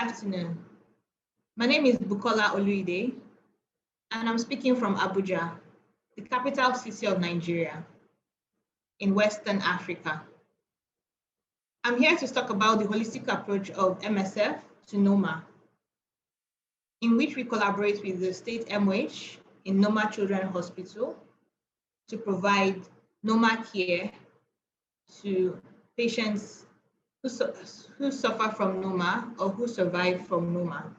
afternoon. My name is Bukola Oluyide, and I'm speaking from Abuja, the capital city of Nigeria, in Western Africa. I'm here to talk about the holistic approach of MSF to NoMA, in which we collaborate with the state MOH in NoMA Children's Hospital to provide NoMA care to patients who suffer from NoMA or who survive from NoMA.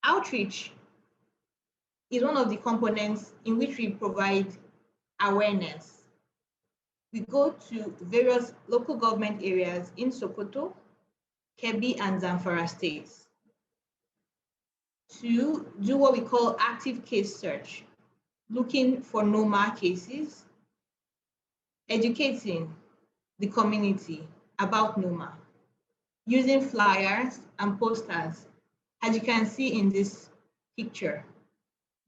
Outreach is one of the components in which we provide awareness. We go to various local government areas in Sokoto, Kebbi, and Zamfara states to do what we call active case search, looking for NoMA cases, educating the community about NoMA, using flyers and posters, as you can see in this picture.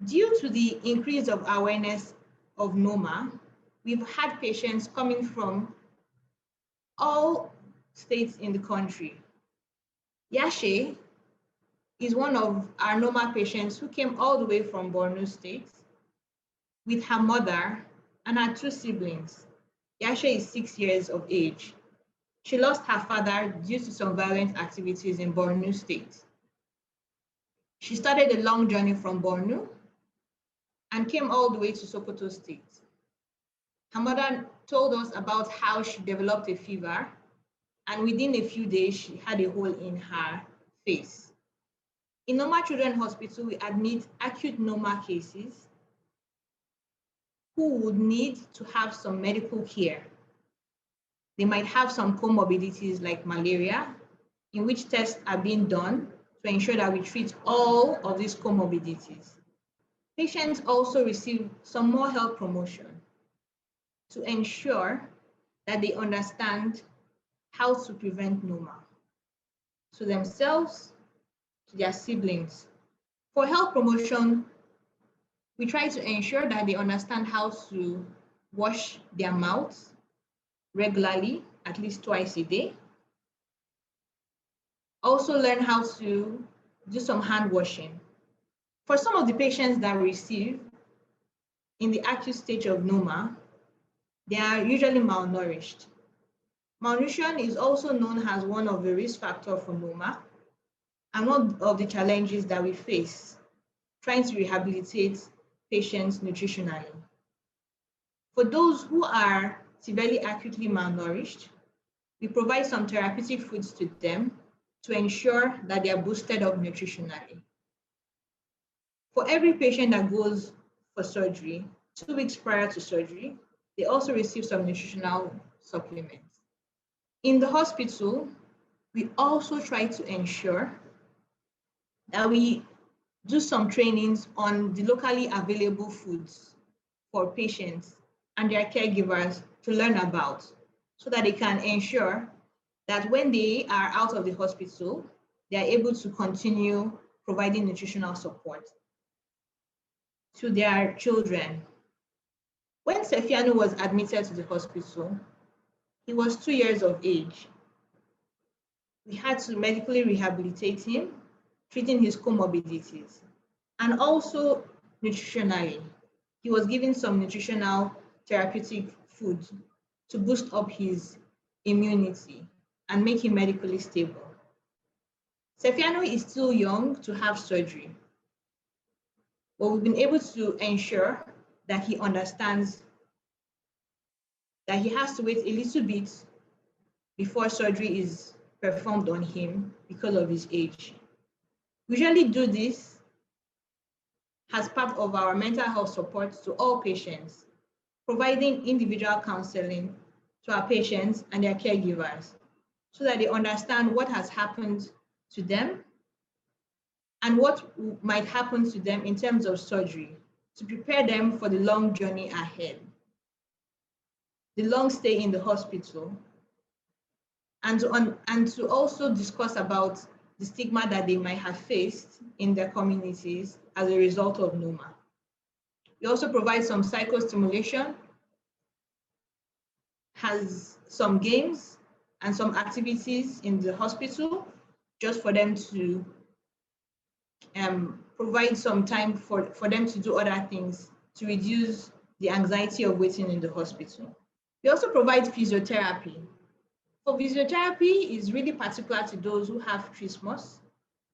Due to the increase of awareness of NoMA, we've had patients coming from all states in the country. Yasha is one of our NoMA patients who came all the way from Borno State with her mother and her 2 siblings. Yasha is 6 years of age. She lost her father due to some violent activities in Borno State. She started a long journey from Borno and came all the way to Sokoto State. Her mother told us about how she developed a fever, and within a few days, she had a hole in her face. In NoMA Children's Hospital, we admit acute NoMA cases who would need to have some medical care. They might have some comorbidities like malaria, in which tests are being done to ensure that we treat all of these comorbidities. Patients also receive some more health promotion to ensure that they understand how to prevent NoMA to themselves, to their siblings. For health promotion, we try to ensure that they understand how to wash their mouths regularly, at least twice a day. Also learn how to do some hand washing. For some of the patients that receive in the acute stage of NoMA, they are usually malnourished. Malnutrition is also known as one of the risk factors for NoMA and one of the challenges that we face trying to rehabilitate patients nutritionally. For those who are severely acutely malnourished, we provide some therapeutic foods to them to ensure that they are boosted up nutritionally. For every patient that goes for surgery, 2 weeks prior to surgery, they also receive some nutritional supplements. In the hospital, we also try to ensure that we do some trainings on the locally available foods for patients and their caregivers to learn about, so that they can ensure that when they are out of the hospital, they are able to continue providing nutritional support to their children. When Sefianu was admitted to the hospital, he was 2 years of age. We had to medically rehabilitate him, treating his comorbidities, and also nutritionally. He was given some nutritional therapeutic food to boost up his immunity and make him medically stable. Sefianu is still young to have surgery, but we've been able to ensure that he understands that he has to wait a little bit before surgery is performed on him because of his age. We usually do this as part of our mental health support to all patients, providing individual counseling to our patients and their caregivers so that they understand what has happened to them and what might happen to them in terms of surgery to prepare them for the long journey ahead, the long stay in the hospital, and to also discuss about the stigma that they might have faced in their communities as a result of NoMA. We also provide some psychostimulation, has some games and some activities in the hospital just for them to provide some time for them to do other things to reduce the anxiety of waiting in the hospital. We also provide physiotherapy. So physiotherapy is really particular to those who have trismus,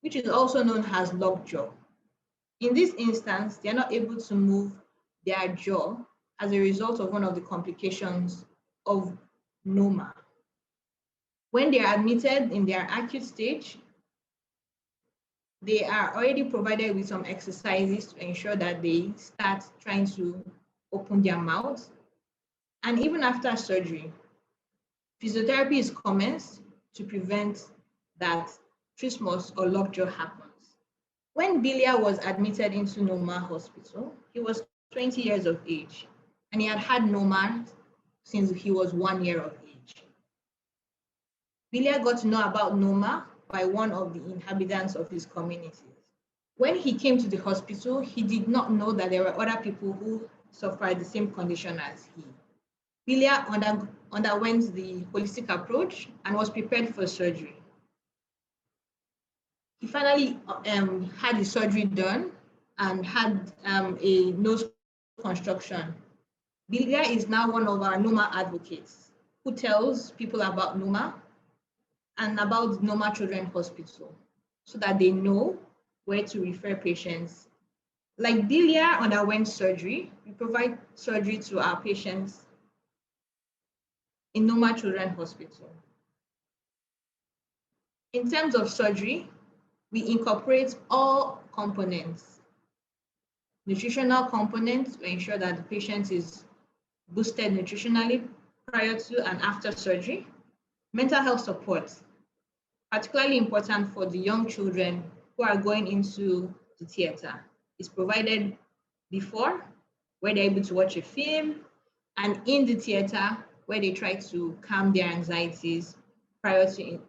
which is also known as lockjaw. In this instance, they are not able to move their jaw as a result of one of the complications of NoMA. When they are admitted in their acute stage, they are already provided with some exercises to ensure that they start trying to open their mouths. And even after surgery, physiotherapy is commenced to prevent that trismus or lockjaw happens. When Bilia was admitted into Noma Hospital, he was 20 years of age, and he had had NoMA since he was 1 year of age. Bilia got to know about NoMA by one of the inhabitants of his communities. When he came to the hospital, he did not know that there were other people who suffered the same condition as he. Bilia underwent the holistic approach and was prepared for surgery. He finally had his surgery done and had a nose construction. Bilia is now one of our NoMA advocates who tells people about NoMA and about NoMA Children's Hospital so that they know where to refer patients. Like Bilia underwent surgery, we provide surgery to our patients in NoMA Children's Hospital. In terms of surgery, we incorporate all components, nutritional components to ensure that the patient is boosted nutritionally prior to and after surgery, mental health support, particularly important for the young children who are going into the theater, is provided before, where they're able to watch a film, and in the theater, where they try to calm their anxieties prior to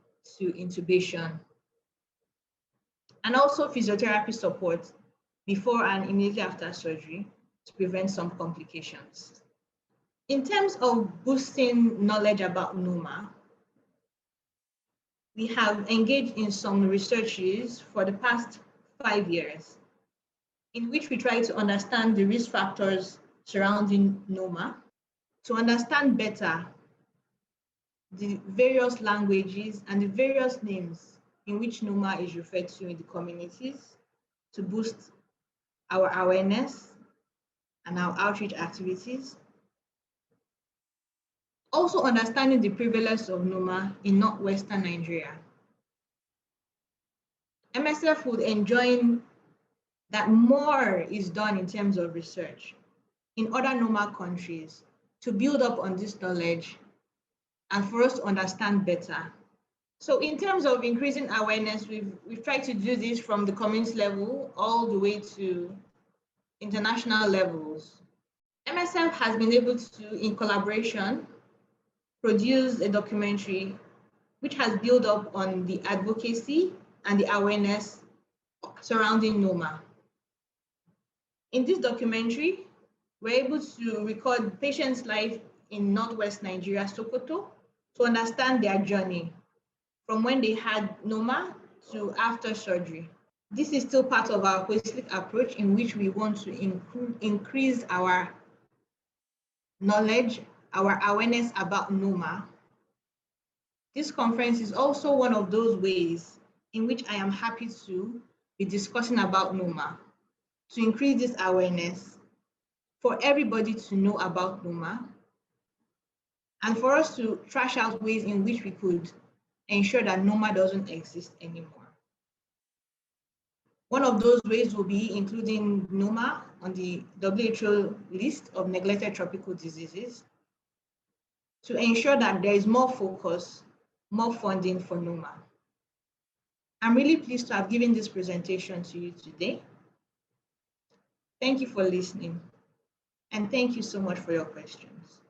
intubation. And also physiotherapy support before and immediately after surgery to prevent some complications. In terms of boosting knowledge about NoMA, we have engaged in some researches for the past 5 years, in which we try to understand the risk factors surrounding NoMA, to understand better the various languages and the various names in which NoMA is referred to in the communities, to boost our awareness and our outreach activities. Also understanding the prevalence of NoMA in northwestern Nigeria. MSF would enjoin that more is done in terms of research in other NoMA countries to build up on this knowledge and for us to understand better. So in terms of increasing awareness, we've tried to do this from the community level all the way to international levels. MSF has been able to, in collaboration, produce a documentary which has built up on the advocacy and the awareness surrounding NoMA. In this documentary, we're able to record patients' life in Northwest Nigeria, Sokoto, to understand their journey from when they had NoMA to after surgery. This is still part of our holistic approach in which we want to increase our knowledge, our awareness about NoMA. This conference is also one of those ways in which I am happy to be discussing about NoMA, to increase this awareness, for everybody to know about NoMA, and for us to trash out ways in which we could ensure that NoMA doesn't exist anymore. One of those ways will be including NoMA on the WHO list of neglected tropical diseases to ensure that there is more focus, more funding for NoMA. I'm really pleased to have given this presentation to you today. Thank you for listening, and thank you so much for your questions.